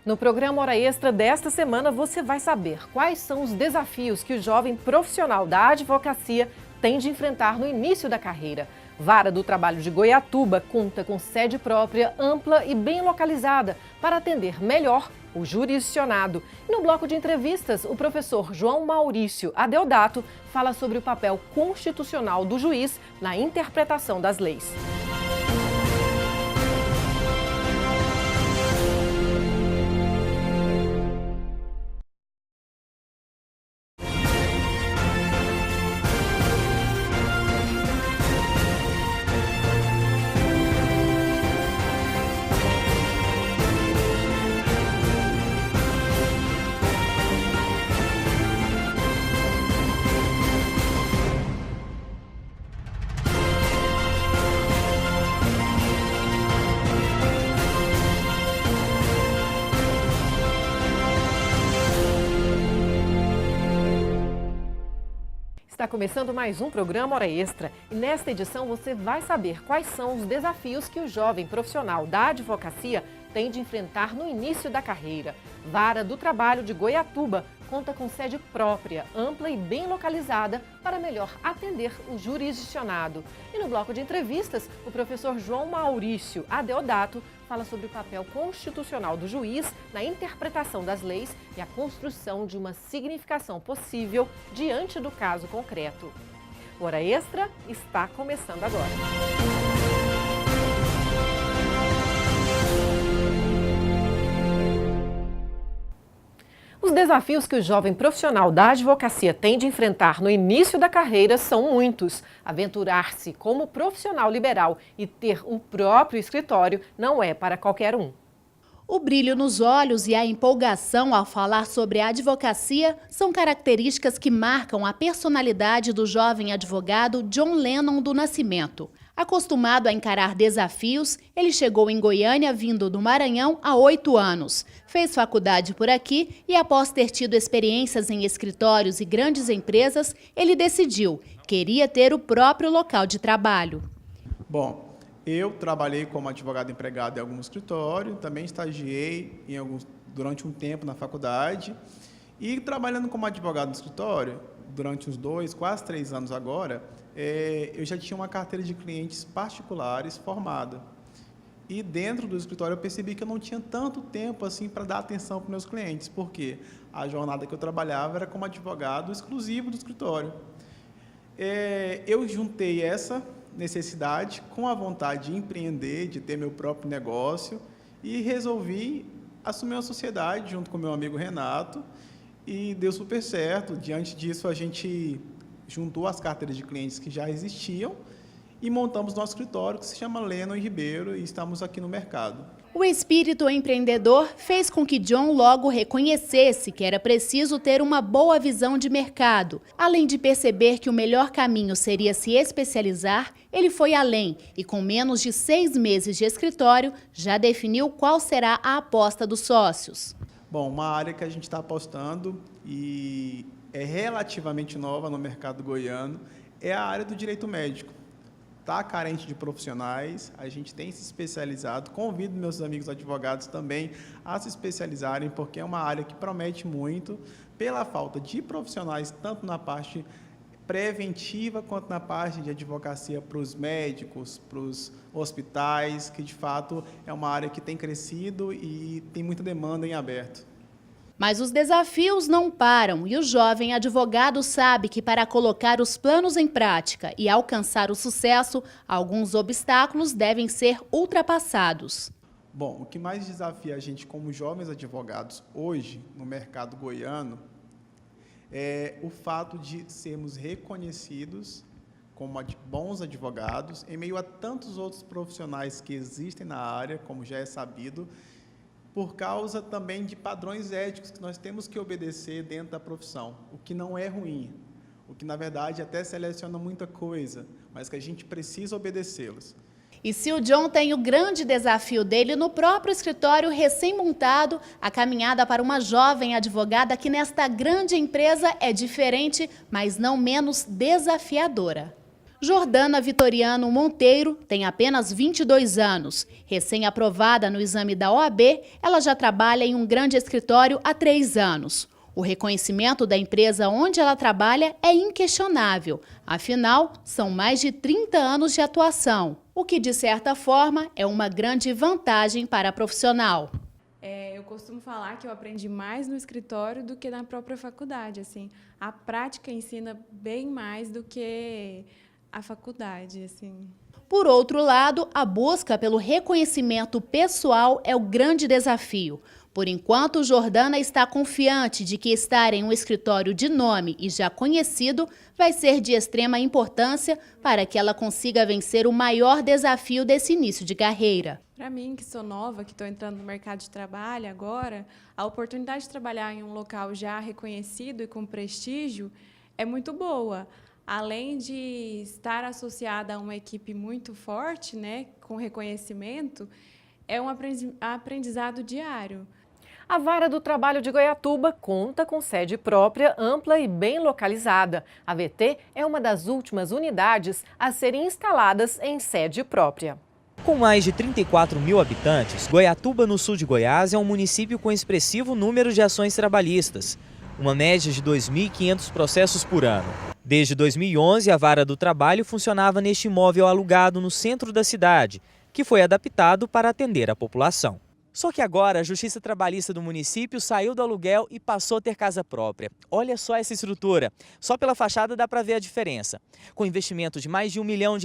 No programa Hora Extra desta semana, você vai saber quais são os desafios que o jovem profissional da advocacia tem de enfrentar no início da carreira. Vara do Trabalho de Goiatuba conta com sede própria, ampla e bem localizada para atender melhor o jurisdicionado. E no bloco de entrevistas, o professor João Maurício Adeodato fala sobre o papel constitucional do juiz na interpretação das leis. Está começando mais um programa Hora Extra e nesta edição você vai saber quais são os desafios que o jovem profissional da advocacia tem de enfrentar no início da carreira. Vara do Trabalho de Goiatuba conta com sede própria, ampla e bem localizada para melhor atender o jurisdicionado. E no bloco de entrevistas, o professor João Maurício Adeodato fala sobre o papel constitucional do juiz na interpretação das leis e a construção de uma significação possível diante do caso concreto. Hora Extra está começando agora. Os desafios que o jovem profissional da advocacia tem de enfrentar no início da carreira são muitos. Aventurar-se como profissional liberal e ter o próprio escritório não é para qualquer um. O brilho nos olhos e a empolgação ao falar sobre a advocacia são características que marcam a personalidade do jovem advogado John Lennon do Nascimento. Acostumado a encarar desafios, ele chegou em Goiânia vindo do Maranhão há 8 anos. Fez faculdade por aqui e, após ter tido experiências em escritórios e grandes empresas, ele decidiu, queria ter o próprio local de trabalho. Bom, eu trabalhei como advogado empregado em algum escritório, também estagiei durante um tempo na faculdade e trabalhando como advogado no escritório, durante uns 2, quase 3 anos agora, eu já tinha uma carteira de clientes particulares formada. E dentro do escritório eu percebi que eu não tinha tanto tempo assim para dar atenção para os meus clientes, porque a jornada que eu trabalhava era como advogado exclusivo do escritório. Eu juntei essa necessidade com a vontade de empreender, de ter meu próprio negócio e resolvi assumir uma sociedade junto com meu amigo Renato e deu super certo. Diante disso, a gente juntou as carteiras de clientes que já existiam e montamos nosso escritório, que se chama Lennon & Ribeiro, e estamos aqui no mercado. O espírito empreendedor fez com que John logo reconhecesse que era preciso ter uma boa visão de mercado. Além de perceber que o melhor caminho seria se especializar, ele foi além e, com menos de 6 meses de escritório, já definiu qual será a aposta dos sócios. Bom, uma área que a gente está apostando e é relativamente nova no mercado goiano é a área do direito médico. Está carente de profissionais, a gente tem se especializado, convido meus amigos advogados também a se especializarem, porque é uma área que promete muito pela falta de profissionais, tanto na parte preventiva quanto na parte de advocacia para os médicos, para os hospitais, que de fato é uma área que tem crescido e tem muita demanda em aberto. Mas os desafios não param e o jovem advogado sabe que para colocar os planos em prática e alcançar o sucesso, alguns obstáculos devem ser ultrapassados. Bom, o que mais desafia a gente como jovens advogados hoje no mercado goiano é o fato de sermos reconhecidos como bons advogados em meio a tantos outros profissionais que existem na área, como já é sabido, por causa também de padrões éticos que nós temos que obedecer dentro da profissão, o que não é ruim, o que, na verdade, até seleciona muita coisa, mas que a gente precisa obedecê-los. E se o John tem o grande desafio dele no próprio escritório recém-montado, a caminhada para uma jovem advogada que nesta grande empresa é diferente, mas não menos desafiadora. Jordana Vitoriano Monteiro tem apenas 22 anos. Recém-aprovada no exame da OAB, ela já trabalha em um grande escritório há 3 anos. O reconhecimento da empresa onde ela trabalha é inquestionável. Afinal, são mais de 30 anos de atuação, o que, de certa forma, é uma grande vantagem para a profissional. Eu costumo falar que eu aprendi mais no escritório do que na própria faculdade. Assim, a prática ensina bem mais do que a faculdade, assim. Por outro lado, a busca pelo reconhecimento pessoal é o grande desafio. Por enquanto, Jordana está confiante de que estar em um escritório de nome e já conhecido vai ser de extrema importância para que ela consiga vencer o maior desafio desse início de carreira. Para mim, que sou nova, que estou entrando no mercado de trabalho agora, a oportunidade de trabalhar em um local já reconhecido e com prestígio é muito boa. Além de estar associada a uma equipe muito forte, né, com reconhecimento, é um aprendizado diário. A Vara do Trabalho de Goiatuba conta com sede própria, ampla e bem localizada. A VT é uma das últimas unidades a serem instaladas em sede própria. Com mais de 34 mil habitantes, Goiatuba, no sul de Goiás, é um município com expressivo número de ações trabalhistas, uma média de 2.500 processos por ano. Desde 2011, a Vara do Trabalho funcionava neste imóvel alugado no centro da cidade, que foi adaptado para atender a população. Só que agora a Justiça Trabalhista do município saiu do aluguel e passou a ter casa própria. Olha só essa estrutura. Só pela fachada dá para ver a diferença. Com investimento de mais de R$1 milhão,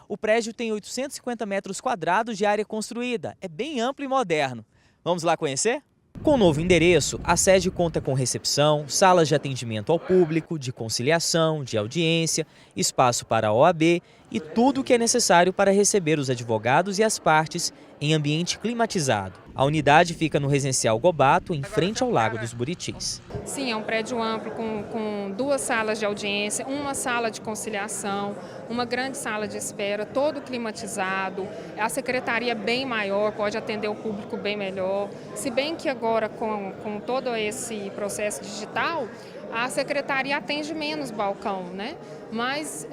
o prédio tem 850 metros quadrados de área construída. É bem amplo e moderno. Vamos lá conhecer? Com o novo endereço, a sede conta com recepção, salas de atendimento ao público, de conciliação, de audiência, espaço para a OAB e tudo o que é necessário para receber os advogados e as partes em ambiente climatizado. A unidade fica no Residencial Gobato, em frente ao Lago dos Buritis. Sim, é um prédio amplo com 2 salas de audiência, uma sala de conciliação, uma grande sala de espera, todo climatizado. A secretaria é bem maior, pode atender o público bem melhor. Se bem que agora, com todo esse processo digital, a secretaria atende menos balcão, né? Mas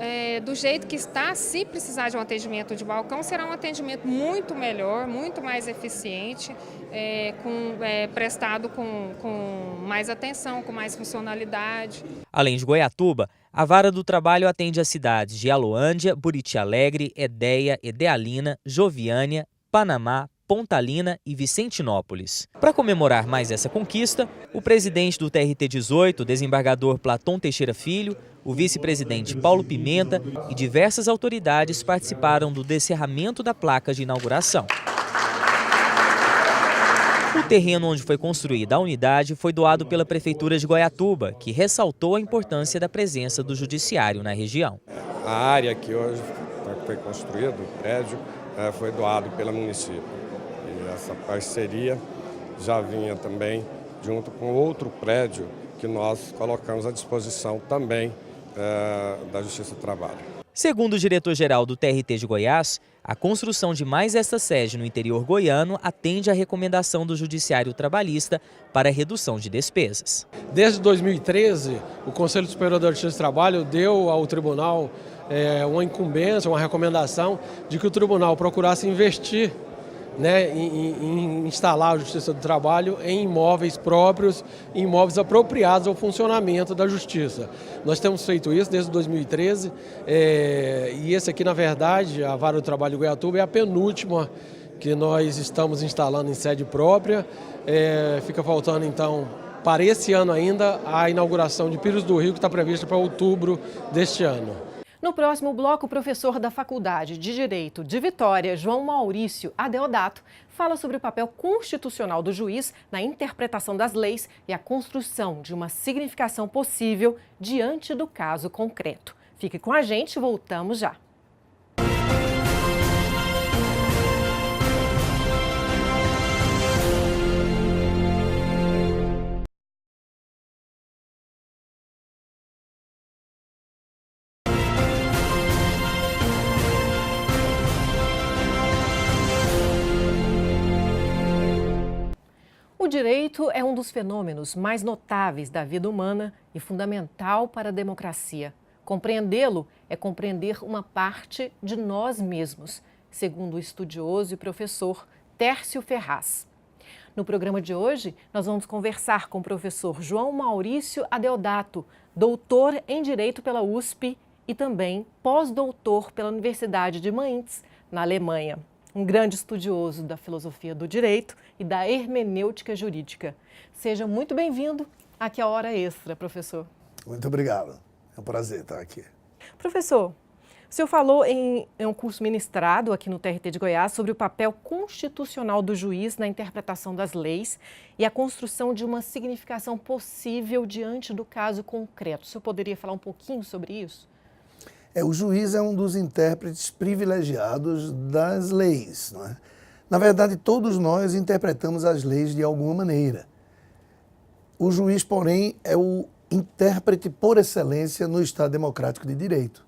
do jeito que está, se precisar de um atendimento de balcão, será um atendimento muito melhor, muito mais eficiente, prestado com mais atenção, com mais funcionalidade. Além de Goiatuba, a Vara do Trabalho atende as cidades de Aloândia, Buriti Alegre, Edéia, Edealina, Joviânia, Panamá, Pontalina e Vicentinópolis. Para comemorar mais essa conquista, o presidente do TRT-18, desembargador Platão Teixeira Filho, o vice-presidente Paulo Pimenta e diversas autoridades participaram do descerramento da placa de inauguração. O terreno onde foi construída a unidade foi doado pela Prefeitura de Goiatuba, que ressaltou a importância da presença do judiciário na região. A área que hoje foi construída, o prédio, foi doado pelo município. E essa parceria já vinha também junto com outro prédio que nós colocamos à disposição também da Justiça do Trabalho. Segundo o diretor-geral do TRT de Goiás, a construção de mais esta sede no interior goiano atende à recomendação do Judiciário Trabalhista para a redução de despesas. Desde 2013, o Conselho Superior da Justiça do Trabalho deu ao tribunal uma incumbência, uma recomendação de que o tribunal procurasse investir, né, em instalar a Justiça do Trabalho em imóveis próprios, em imóveis apropriados ao funcionamento da Justiça. Nós temos feito isso desde 2013 e esse aqui, na verdade, a Vara do Trabalho de Goiatuba é a penúltima que nós estamos instalando em sede própria. Fica faltando, então, para esse ano ainda, a inauguração de Pires do Rio, que está prevista para outubro deste ano. No próximo bloco, o professor da Faculdade de Direito de Vitória, João Maurício Adeodato, fala sobre o papel constitucional do juiz na interpretação das leis e a construção de uma significação possível diante do caso concreto. Fique com a gente, voltamos já. O direito é um dos fenômenos mais notáveis da vida humana e fundamental para a democracia. Compreendê-lo é compreender uma parte de nós mesmos, segundo o estudioso e professor Tércio Ferraz. No programa de hoje, nós vamos conversar com o professor João Maurício Adeodato, doutor em Direito pela USP e também pós-doutor pela Universidade de Mainz, na Alemanha. Um grande estudioso da filosofia do direito e da hermenêutica jurídica. Seja muito bem-vindo aqui à Hora Extra, professor. Muito obrigado. É um prazer estar aqui. Professor, o senhor falou em um curso ministrado aqui no TRT de Goiás sobre o papel constitucional do juiz na interpretação das leis e a construção de uma significação possível diante do caso concreto. O senhor poderia falar um pouquinho sobre isso? O juiz é um dos intérpretes privilegiados das leis, não é? Na verdade, todos nós interpretamos as leis de alguma maneira. O juiz, porém, é o intérprete por excelência no Estado Democrático de Direito.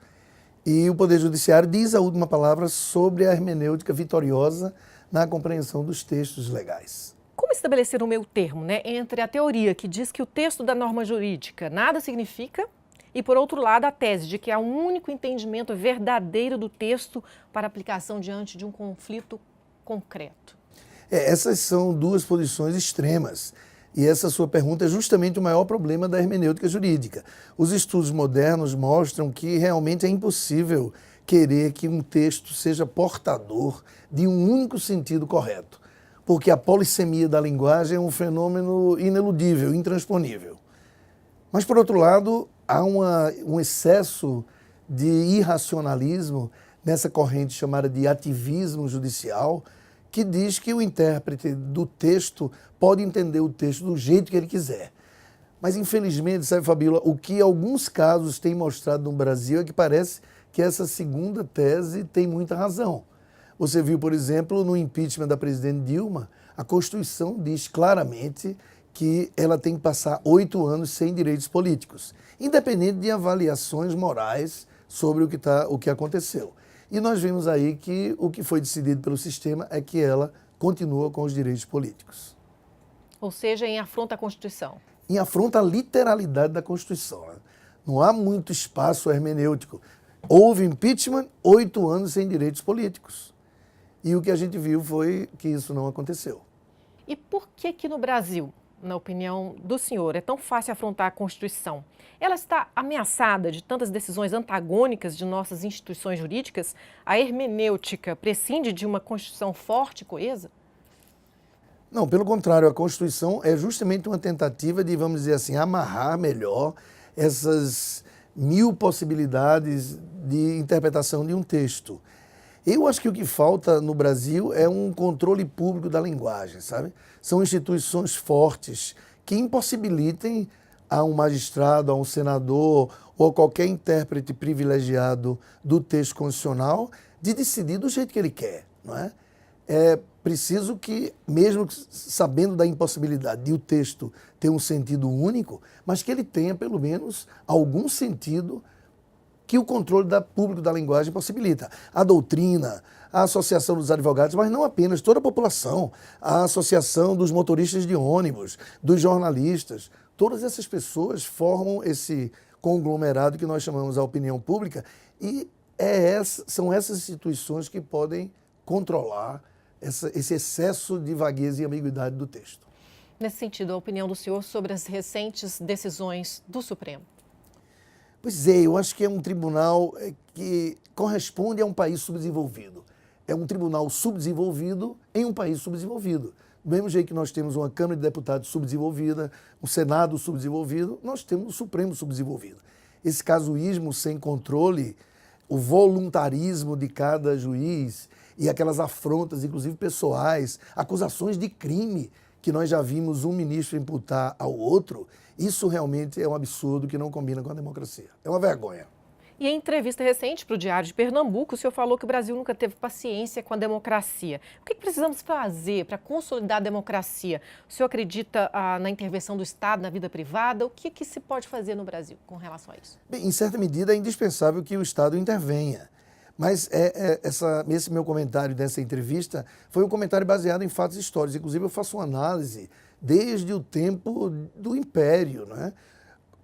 E o Poder Judiciário diz a última palavra sobre a hermenêutica vitoriosa na compreensão dos textos legais. Como estabelecer um meio termo, entre a teoria que diz que o texto da norma jurídica nada significa e, por outro lado, a tese de que há um único entendimento verdadeiro do texto para aplicação diante de um conflito concreto? Essas são duas posições extremas. E essa sua pergunta é justamente o maior problema da hermenêutica jurídica. Os estudos modernos mostram que realmente é impossível querer que um texto seja portador de um único sentido correto, porque a polissemia da linguagem é um fenômeno ineludível, intransponível. Mas, por outro lado, há um excesso de irracionalismo nessa corrente chamada de ativismo judicial, que diz que o intérprete do texto pode entender o texto do jeito que ele quiser. Mas, infelizmente, sabe, Fabíola, o que alguns casos têm mostrado no Brasil é que parece que essa segunda tese tem muita razão. Você viu, por exemplo, no impeachment da presidente Dilma, a Constituição diz claramente que ela tem que passar 8 anos sem direitos políticos, independente de avaliações morais sobre o que aconteceu. E nós vimos aí que o que foi decidido pelo sistema é que ela continua com os direitos políticos. Ou seja, em afronta à Constituição. Em afronta à literalidade da Constituição. Né? Não há muito espaço hermenêutico. Houve impeachment, 8 anos sem direitos políticos. E o que a gente viu foi que isso não aconteceu. E por que no Brasil, na opinião do senhor, é tão fácil afrontar a Constituição? Ela está ameaçada de tantas decisões antagônicas de nossas instituições jurídicas? A hermenêutica prescinde de uma Constituição forte e coesa? Não, pelo contrário, a Constituição é justamente uma tentativa de, vamos dizer assim, amarrar melhor essas 1000 possibilidades de interpretação de um texto. Eu acho que o que falta no Brasil é um controle público da linguagem, sabe? São instituições fortes que impossibilitem a um magistrado, a um senador ou a qualquer intérprete privilegiado do texto constitucional de decidir do jeito que ele quer, não é? É preciso que, mesmo sabendo da impossibilidade de o texto ter um sentido único, mas que ele tenha pelo menos algum sentido que o controle público da linguagem possibilita. A doutrina, a associação dos advogados, mas não apenas, toda a população, a associação dos motoristas de ônibus, dos jornalistas, todas essas pessoas formam esse conglomerado que nós chamamos a opinião pública e são essas instituições que podem controlar esse excesso de vagueza e ambiguidade do texto. Nesse sentido, a opinião do senhor sobre as recentes decisões do Supremo? Pois é, eu acho que é um tribunal que corresponde a um país subdesenvolvido. É um tribunal subdesenvolvido em um país subdesenvolvido. Do mesmo jeito que nós temos uma Câmara de Deputados subdesenvolvida, um Senado subdesenvolvido, nós temos o Supremo subdesenvolvido. Esse casuísmo sem controle, o voluntarismo de cada juiz e aquelas afrontas, inclusive pessoais, acusações de crime que nós já vimos um ministro imputar ao outro, isso realmente é um absurdo que não combina com a democracia. É uma vergonha. E em entrevista recente para o Diário de Pernambuco, o senhor falou que o Brasil nunca teve paciência com a democracia. O que precisamos fazer para consolidar a democracia? O senhor acredita na intervenção do Estado na vida privada? O que se pode fazer no Brasil com relação a isso? Bem, em certa medida é indispensável que o Estado intervenha. Mas esse meu comentário dessa entrevista foi um comentário baseado em fatos históricos. Inclusive, eu faço uma análise desde o tempo do Império, né?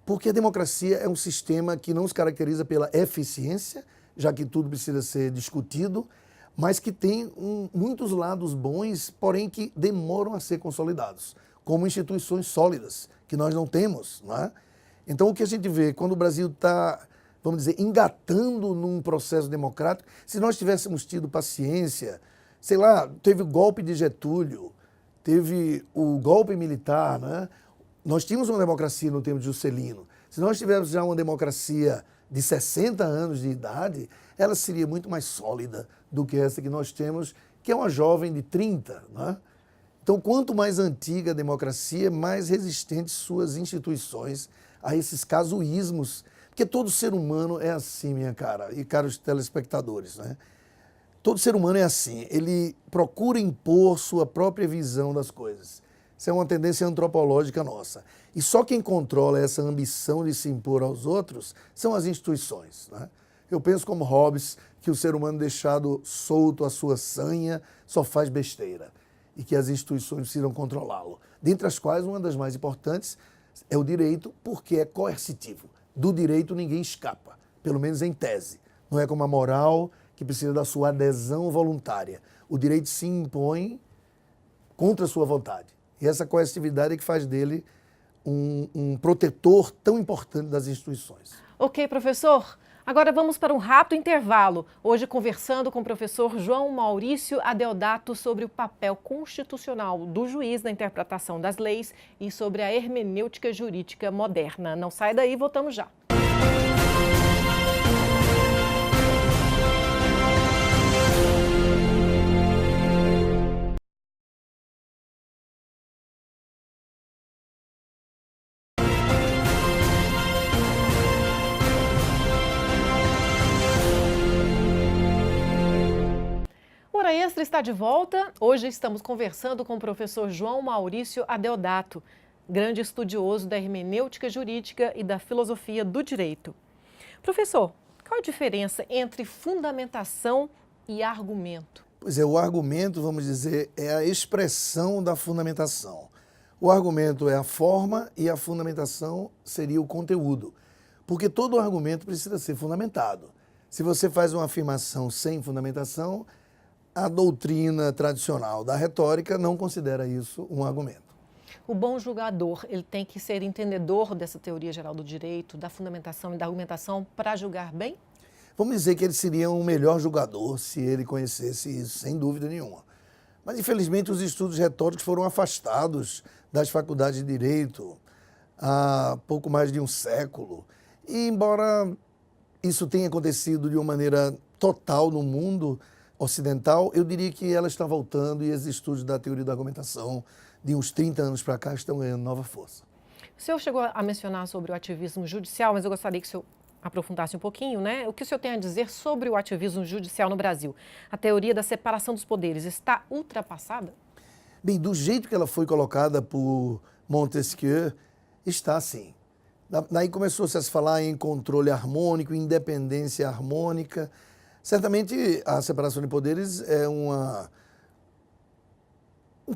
Porque a democracia é um sistema que não se caracteriza pela eficiência, já que tudo precisa ser discutido, mas que tem muitos lados bons, porém que demoram a ser consolidados, como instituições sólidas, que nós não temos. Não é? Então, o que a gente vê, quando o Brasil está, vamos dizer, engatando num processo democrático, se nós tivéssemos tido paciência, sei lá, teve o golpe de Getúlio, teve o golpe militar, né? Nós tínhamos uma democracia no tempo de Juscelino. Se nós tivéssemos já uma democracia de 60 anos de idade, ela seria muito mais sólida do que essa que nós temos, que é uma jovem de 30. Né? Então, quanto mais antiga a democracia, mais resistentes suas instituições a esses casuísmos, porque todo ser humano é assim, minha cara, e caros telespectadores, né? Todo ser humano é assim, ele procura impor sua própria visão das coisas. Isso é uma tendência antropológica nossa. E só quem controla essa ambição de se impor aos outros são as instituições. Né? Eu penso como Hobbes, que o ser humano deixado solto à sua sanha só faz besteira e que as instituições precisam controlá-lo. Dentre as quais, uma das mais importantes é o direito, porque é coercitivo. Do direito ninguém escapa, pelo menos em tese. Não é como a moral, que precisa da sua adesão voluntária. O direito se impõe contra a sua vontade. E essa coercitividade é que faz dele um protetor tão importante das instituições. Ok, professor. Agora vamos para um rápido intervalo. Hoje conversando com o professor João Maurício Adeodato sobre o papel constitucional do juiz na interpretação das leis e sobre a hermenêutica jurídica moderna. Não sai daí, voltamos já. Hora Extra está de volta. Hoje estamos conversando com o professor João Maurício Adeodato, grande estudioso da hermenêutica jurídica e da filosofia do direito. Professor, qual a diferença entre fundamentação e argumento? Pois é, o argumento, vamos dizer, é a expressão da fundamentação. O argumento é a forma e a fundamentação seria o conteúdo, porque todo argumento precisa ser fundamentado. Se você faz uma afirmação sem fundamentação, a doutrina tradicional da retórica não considera isso um argumento. O bom julgador, ele tem que ser entendedor dessa teoria geral do direito, da fundamentação e da argumentação para julgar bem? Vamos dizer que ele seria um melhor julgador se ele conhecesse isso, sem dúvida nenhuma. Mas, infelizmente, os estudos retóricos foram afastados das faculdades de direito há pouco mais de um século. E, embora isso tenha acontecido de uma maneira total no mundo ocidental, eu diria que ela está voltando e os estudos da teoria da argumentação de uns 30 anos para cá estão ganhando nova força. O senhor chegou a mencionar sobre o ativismo judicial, mas eu gostaria que o senhor aprofundasse um pouquinho, né? O que o senhor tem a dizer sobre o ativismo judicial no Brasil? A teoria da separação dos poderes está ultrapassada? Bem, do jeito que ela foi colocada por Montesquieu, está sim. Daí começou-se a se falar em controle harmônico, independência harmônica. Certamente, a separação de poderes é um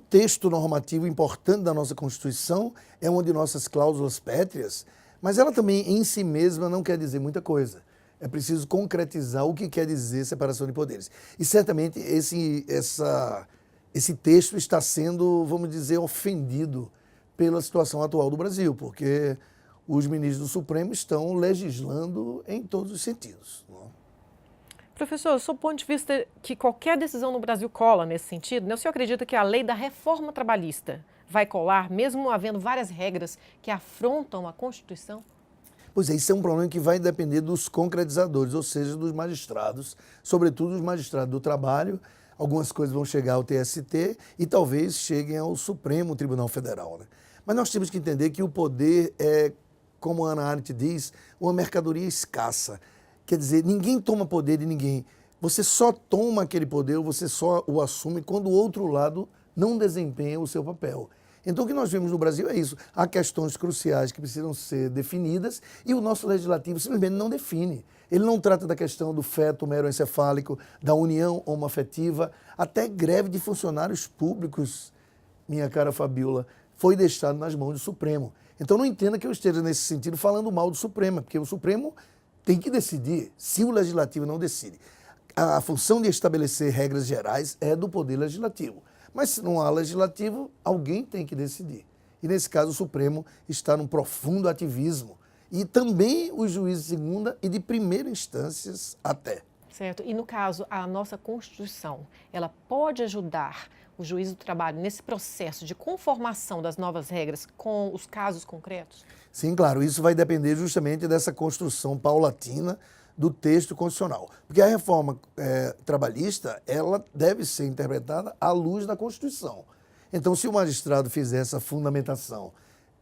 texto normativo importante da nossa Constituição, é uma de nossas cláusulas pétreas, mas ela também, em si mesma, não quer dizer muita coisa. É preciso concretizar o que quer dizer separação de poderes. E, certamente, esse texto está sendo, vamos dizer, ofendido pela situação atual do Brasil, porque os ministros do Supremo estão legislando em todos os sentidos. Professor, sob o ponto de vista que qualquer decisão no Brasil cola nesse sentido, né? O senhor acredita que a lei da reforma trabalhista vai colar, mesmo havendo várias regras que afrontam a Constituição? Pois é, isso é um problema que vai depender dos concretizadores, ou seja, dos magistrados, sobretudo os magistrados do trabalho. Algumas coisas vão chegar ao TST e talvez cheguem ao Supremo Tribunal Federal. Né? Mas nós temos que entender que o poder é, como a Hannah Arendt diz, uma mercadoria escassa. Quer dizer, ninguém toma poder de ninguém. Você só toma aquele poder, você só o assume quando o outro lado não desempenha o seu papel. Então, o que nós vemos no Brasil é isso. Há questões cruciais que precisam ser definidas e o nosso legislativo simplesmente não define. Ele não trata da questão do feto meroencefálico, da união homoafetiva, até greve de funcionários públicos, minha cara Fabiola, foi deixado nas mãos do Supremo. Então não entenda que eu esteja nesse sentido falando mal do Supremo, porque o Supremo tem que decidir se o Legislativo não decide. A função de estabelecer regras gerais é do Poder Legislativo. Mas se não há Legislativo, alguém tem que decidir. E nesse caso o Supremo está num profundo ativismo. E também os juízes de segunda e de primeira instâncias até. Certo. E no caso, a nossa Constituição, ela pode ajudar o juiz do trabalho nesse processo de conformação das novas regras com os casos concretos? Sim, claro. Isso vai depender justamente dessa construção paulatina do texto constitucional. Porque a reforma trabalhista, ela deve ser interpretada à luz da Constituição. Então, se o magistrado fizer essa fundamentação,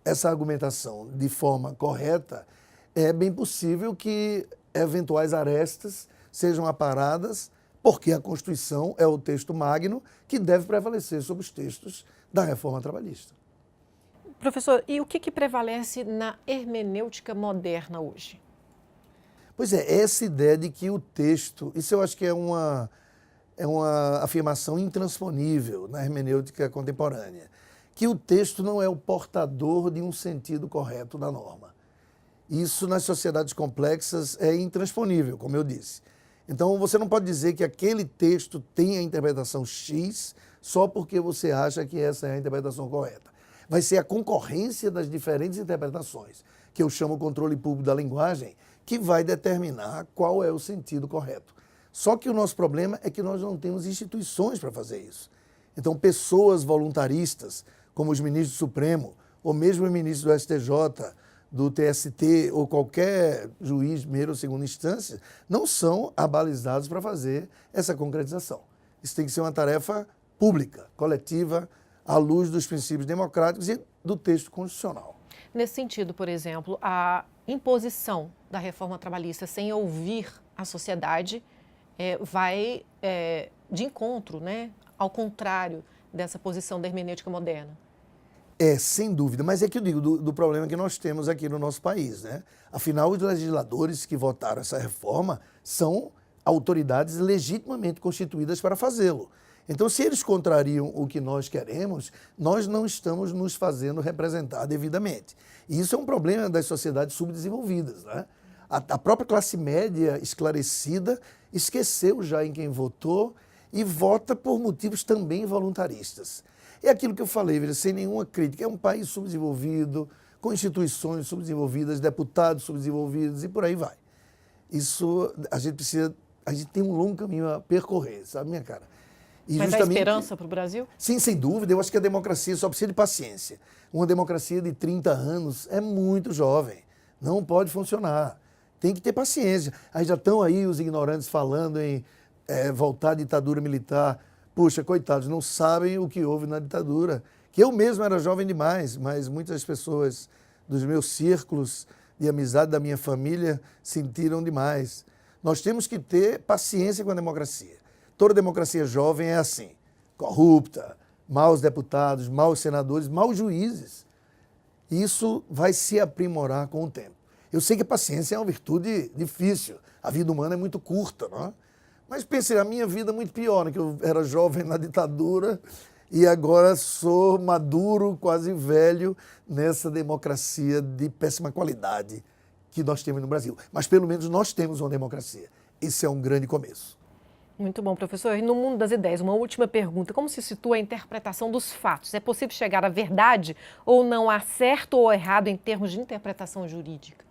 essa argumentação de forma correta, é bem possível que eventuais arestas sejam aparadas, porque a Constituição é o texto magno que deve prevalecer sobre os textos da reforma trabalhista. Professor, e o que prevalece na hermenêutica moderna hoje? Pois é, essa ideia de que o texto, isso eu acho que é uma afirmação intransponível na hermenêutica contemporânea, que o texto não é o portador de um sentido correto da norma. Isso nas sociedades complexas é intransponível, como eu disse. Então você não pode dizer que aquele texto tem a interpretação X só porque você acha que essa é a interpretação correta. Vai ser a concorrência das diferentes interpretações, que eu chamo controle público da linguagem, que vai determinar qual é o sentido correto. Só que o nosso problema é que nós não temos instituições para fazer isso. Então, pessoas voluntaristas, como os ministros do Supremo, ou mesmo os ministros do STJ, do TST, ou qualquer juiz de primeira ou segunda instância, não são abalizados para fazer essa concretização. Isso tem que ser uma tarefa pública, coletiva, à luz dos princípios democráticos e do texto constitucional. Nesse sentido, por exemplo, a imposição da reforma trabalhista sem ouvir a sociedade vai de encontro, né, ao contrário dessa posição da hermenêutica moderna. Sem dúvida, mas é que eu digo do problema que nós temos aqui no nosso país, né? Afinal, os legisladores que votaram essa reforma são autoridades legitimamente constituídas para fazê-lo. Então, se eles contrariam o que nós queremos, nós não estamos nos fazendo representar devidamente. E isso é um problema das sociedades subdesenvolvidas, né? A própria classe média esclarecida esqueceu já em quem votou e vota por motivos também voluntaristas. É aquilo que eu falei, veja, sem nenhuma crítica. É um país subdesenvolvido, com instituições subdesenvolvidas, deputados subdesenvolvidos e por aí vai. Isso, a gente tem um longo caminho a percorrer, sabe, minha cara? E mas há esperança para o Brasil? Sim, sem dúvida. Eu acho que a democracia só precisa de paciência. Uma democracia de 30 anos é muito jovem. Não pode funcionar. Tem que ter paciência. Aí já estão aí os ignorantes falando em voltar à ditadura militar. Puxa, coitados, não sabem o que houve na ditadura. Que eu mesmo era jovem demais, mas muitas pessoas dos meus círculos de amizade da minha família sentiram demais. Nós temos que ter paciência com a democracia. Toda democracia jovem é assim, corrupta, maus deputados, maus senadores, maus juízes. Isso vai se aprimorar com o tempo. Eu sei que a paciência é uma virtude difícil, a vida humana é muito curta, não é? Mas pense, a minha vida é muito pior, né? Que eu era jovem na ditadura e agora sou maduro, quase velho, nessa democracia de péssima qualidade que nós temos no Brasil. Mas pelo menos nós temos uma democracia. Esse é um grande começo. Muito bom, professor. E no mundo das ideias, uma última pergunta. Como se situa a interpretação dos fatos? É possível chegar à verdade ou não há certo ou errado em termos de interpretação jurídica?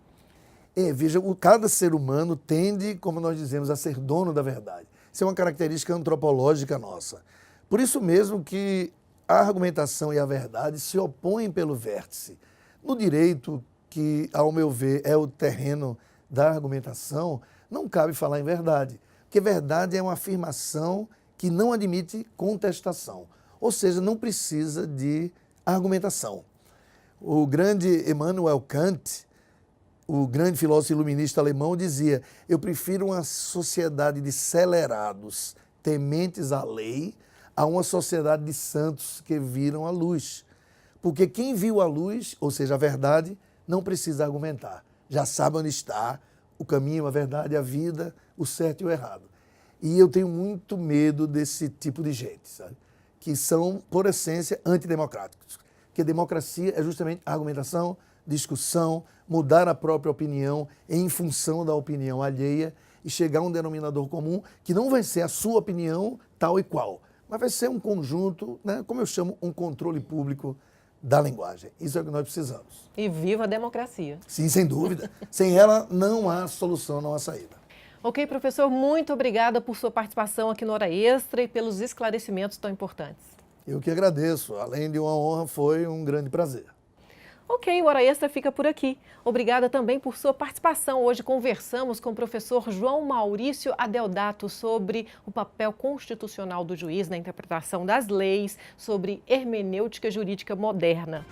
Veja, cada ser humano tende, como nós dizemos, a ser dono da verdade. Isso é uma característica antropológica nossa. Por isso mesmo que a argumentação e a verdade se opõem pelo vértice. No direito, que, ao meu ver, é o terreno da argumentação, não cabe falar em verdade. Porque verdade é uma afirmação que não admite contestação, ou seja, não precisa de argumentação. O grande Immanuel Kant, o grande filósofo iluminista alemão, dizia: eu prefiro uma sociedade de celerados, tementes à lei, a uma sociedade de santos que viram a luz. Porque quem viu a luz, ou seja, a verdade, não precisa argumentar. Já sabe onde está o caminho, a verdade, a vida, o certo e o errado. E eu tenho muito medo desse tipo de gente, sabe? Que são, por essência, antidemocráticos. que democracia é justamente argumentação, discussão, mudar a própria opinião em função da opinião alheia e chegar a um denominador comum que não vai ser a sua opinião tal e qual, mas vai ser um conjunto, né, como eu chamo, um controle público da linguagem. Isso é o que nós precisamos. E viva a democracia. Sim, sem dúvida. Sem ela não há solução, não há saída. Ok, professor, muito obrigada por sua participação aqui no Hora Extra e pelos esclarecimentos tão importantes. Eu que agradeço. Além de uma honra, foi um grande prazer. Ok, o Hora Extra fica por aqui. Obrigada também por sua participação. Hoje conversamos com o professor João Maurício Adeodato sobre o papel constitucional do juiz na interpretação das leis, sobre hermenêutica jurídica moderna.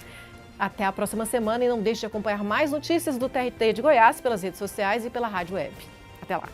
Até a próxima semana e não deixe de acompanhar mais notícias do TRT de Goiás pelas redes sociais e pela rádio web. Até lá!